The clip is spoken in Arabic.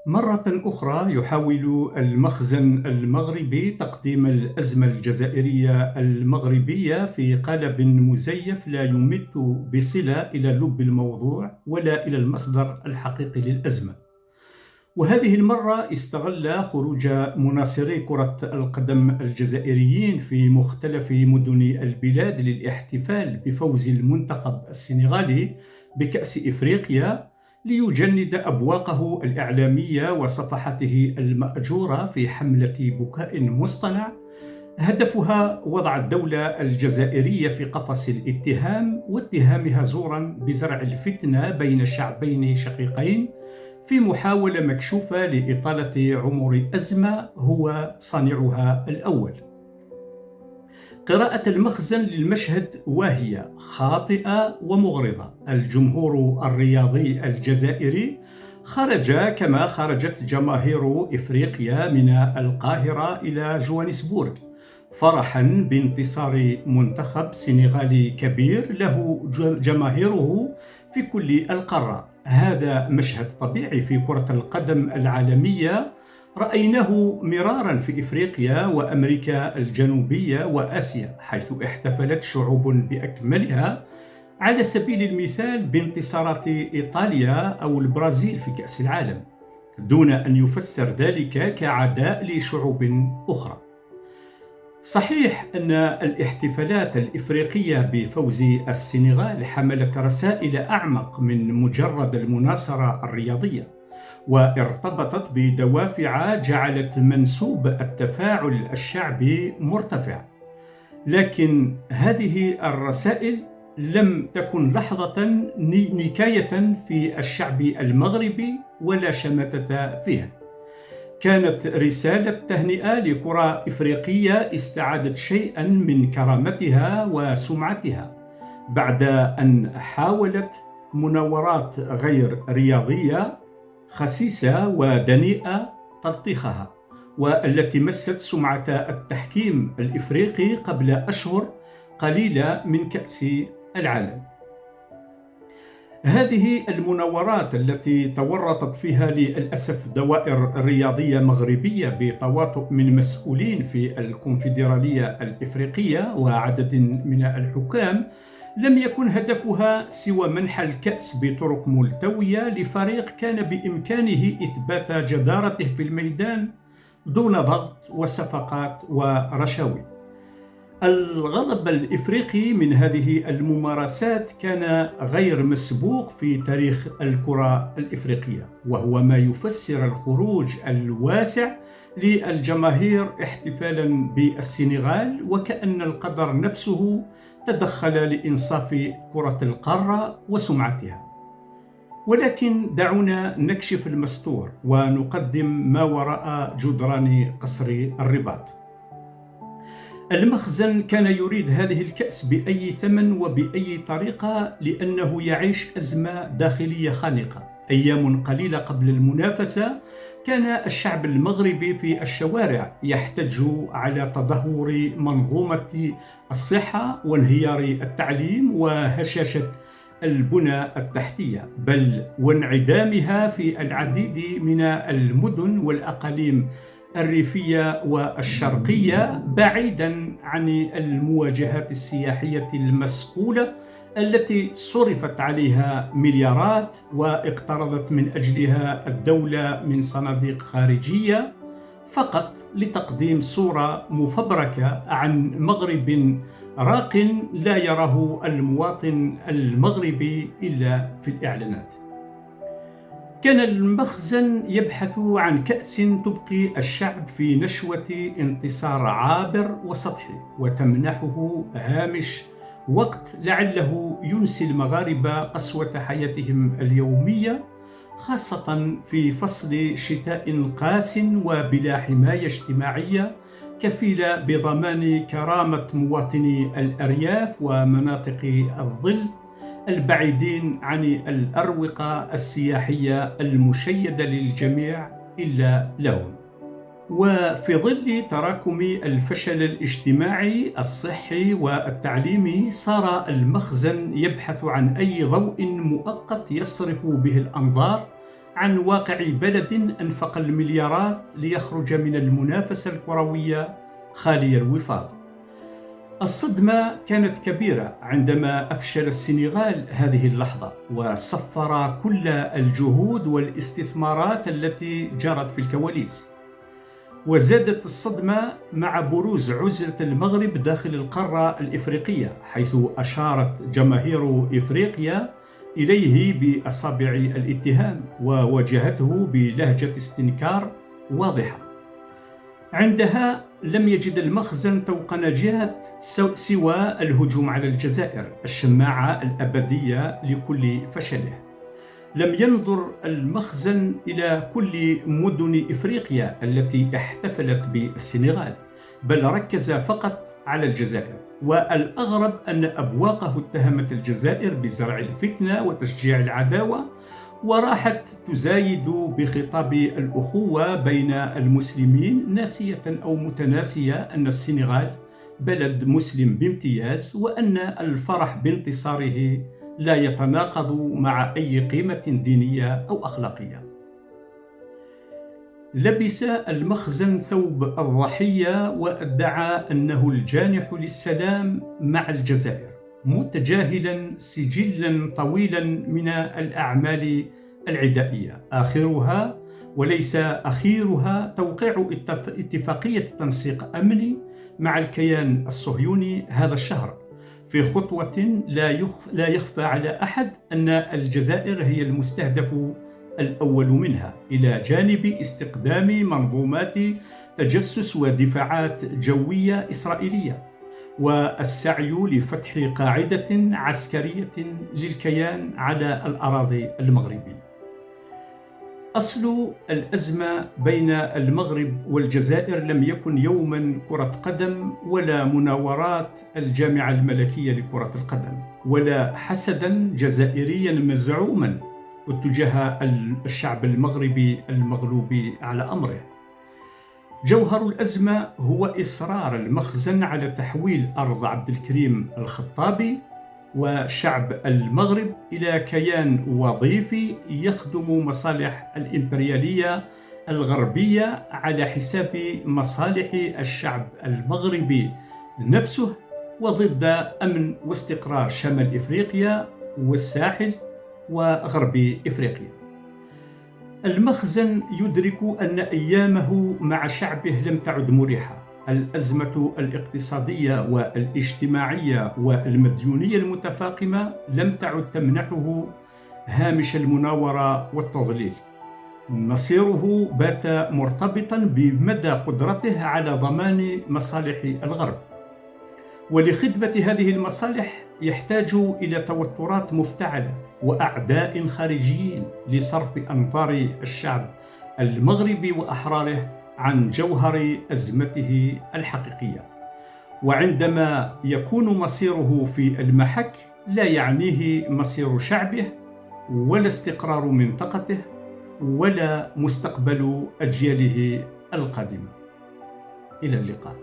مرة أخرى يحاول المخزن المغربي تقديم الأزمة الجزائرية المغربية في قالب مزيف لا يمت بصلة إلى لب الموضوع ولا إلى المصدر الحقيقي للأزمة. وهذه المرة استغل خروج مناصري كرة القدم الجزائريين في مختلف مدن البلاد للاحتفال بفوز المنتخب السنغالي بكأس إفريقيا ليجند أبواقه الإعلامية وصفحته المأجورة في حملة بكاء مصطنع هدفها وضع الدولة الجزائرية في قفص الاتهام واتهامها زورا بزرع الفتنة بين شعبين شقيقين في محاولة مكشوفة لإطالة عمر أزمة هو صانعها الأول. قراءة المخزن للمشهد واهية خاطئة ومغرضة. الجمهور الرياضي الجزائري خرج كما خرجت جماهير إفريقيا من القاهرة إلى جوانسبورغ فرحا بانتصار منتخب سنغالي كبير له جماهيره في كل القارة. هذا مشهد طبيعي في كرة القدم العالمية، رأيناه مرارا في إفريقيا وأمريكا الجنوبية وآسيا، حيث احتفلت شعوب بأكملها على سبيل المثال بانتصارات إيطاليا أو البرازيل في كأس العالم، دون أن يفسر ذلك كعداء لشعوب أخرى. صحيح أن الاحتفالات الإفريقية بفوز السنغال حملت رسائل أعمق من مجرد المناصرة الرياضية، وارتبطت بدوافع جعلت منسوب التفاعل الشعبي مرتفع. لكن هذه الرسائل لم تكن لحظة نكاية في الشعب المغربي ولا شماتة فيه. كانت رسالة تهنئة لكرة إفريقية استعادت شيئا من كرامتها وسمعتها بعد أن حاولت مناورات غير رياضية خسيسة ودنيئة تلطيخها، والتي مست سمعة التحكيم الإفريقي قبل أشهر قليلة من كأس العالم. هذه المناورات التي تورطت فيها للأسف دوائر رياضية مغربية بتواطؤ من مسؤولين في الكونفدرالية الإفريقية وعدد من الحكام لم يكن هدفها سوى منح الكأس بطرق ملتوية لفريق كان بإمكانه إثبات جدارته في الميدان دون ضغط وصفقات ورشاوي. الغضب الإفريقي من هذه الممارسات كان غير مسبوق في تاريخ الكرة الإفريقية، وهو ما يفسر الخروج الواسع للجماهير احتفالا بالسنغال، وكأن القدر نفسه تدخل لإنصاف كرة القارة وسمعتها. ولكن دعونا نكشف المستور ونقدم ما وراء جدران قصر الرباط. المخزن كان يريد هذه الكأس بأي ثمن وبأي طريقة لأنه يعيش أزمة داخلية خانقة. أيام قليلة قبل المنافسة كان الشعب المغربي في الشوارع يحتج على تدهور منظومة الصحة وانهيار التعليم وهشاشة البنى التحتية، بل وانعدامها في العديد من المدن والأقاليم الريفية والشرقية، بعيدا عن المواجهات السياحية المسؤولة التي صرفت عليها مليارات واقترضت من أجلها الدولة من صناديق خارجية فقط لتقديم صورة مفبركة عن مغرب راق لا يراه المواطن المغربي إلا في الإعلانات. كان المخزن يبحث عن كأس تبقي الشعب في نشوة انتصار عابر وسطحي وتمنحه هامش وقت لعله ينسي المغاربة قسوة حياتهم اليومية، خاصة في فصل شتاء قاس وبلا حماية اجتماعية كفيلة بضمان كرامة مواطني الأرياف ومناطق الظل البعيدين عن الأروقة السياحية المشيدة للجميع إلا لهم. وفي ظل تراكم الفشل الاجتماعي الصحي والتعليمي صار المخزن يبحث عن أي ضوء مؤقت يصرف به الأنظار عن واقع بلد أنفق المليارات ليخرج من المنافسة الكروية خالي الوفاض. الصدمة كانت كبيرة عندما أفشل السنغال هذه اللحظة وصفر كل الجهود والاستثمارات التي جرت في الكواليس. وزادت الصدمة مع بروز عزلة المغرب داخل القارة الإفريقية، حيث أشارت جماهير إفريقيا إليه بأصابع الاتهام وواجهته بلهجة استنكار واضحة. عندها لم يجد المخزن طوق نجاة سوى الهجوم على الجزائر، الشماعة الأبدية لكل فشله. لم ينظر المخزن إلى كل مدن إفريقيا التي احتفلت بالسنغال، بل ركز فقط على الجزائر. والأغرب أن أبواقه اتهمت الجزائر بزرع الفتنة وتشجيع العداوة، وراحت تزايد بخطاب الأخوة بين المسلمين، ناسية أو متناسية أن السنغال بلد مسلم بامتياز، وأن الفرح بانتصاره لا يتناقض مع أي قيمة دينية أو أخلاقية. لبس المخزن ثوب الضحية وادعى أنه الجانح للسلام مع الجزائر، متجاهلا سجلا طويلا من الأعمال العدائية، آخرها وليس أخيرها توقيع اتفاقية تنسيق أمني مع الكيان الصهيوني هذا الشهر، في خطوة لا يخفى على أحد أن الجزائر هي المستهدف الأول منها، إلى جانب استقدام منظومات تجسس ودفاعات جوية إسرائيلية، والسعي لفتح قاعدة عسكرية للكيان على الأراضي المغربية. أصل الأزمة بين المغرب والجزائر لم يكن يوما كرة قدم، ولا مناورات الجامعة الملكية لكرة القدم، ولا حسدا جزائريا مزعوما اتجاه الشعب المغربي المغلوب على أمره. جوهر الأزمة هو إصرار المخزن على تحويل أرض عبد الكريم الخطابي وشعب المغرب إلى كيان وظيفي يخدم مصالح الإمبريالية الغربية على حساب مصالح الشعب المغربي نفسه، وضد أمن واستقرار شمال إفريقيا والساحل وغرب إفريقيا. المخزن يدرك أن أيامه مع شعبه لم تعد مريحة. الأزمة الاقتصادية والاجتماعية والمديونية المتفاقمة لم تعد تمنحه هامش المناورة والتضليل. مصيره بات مرتبطا بمدى قدرته على ضمان مصالح الغرب، ولخدمة هذه المصالح يحتاج إلى توترات مفتعلة وأعداء خارجيين لصرف أنظار الشعب المغربي وأحراره عن جوهر أزمته الحقيقية. وعندما يكون مصيره في المحك لا يعنيه مصير شعبه، ولا استقرار منطقته، ولا مستقبل أجياله القادمة. إلى اللقاء.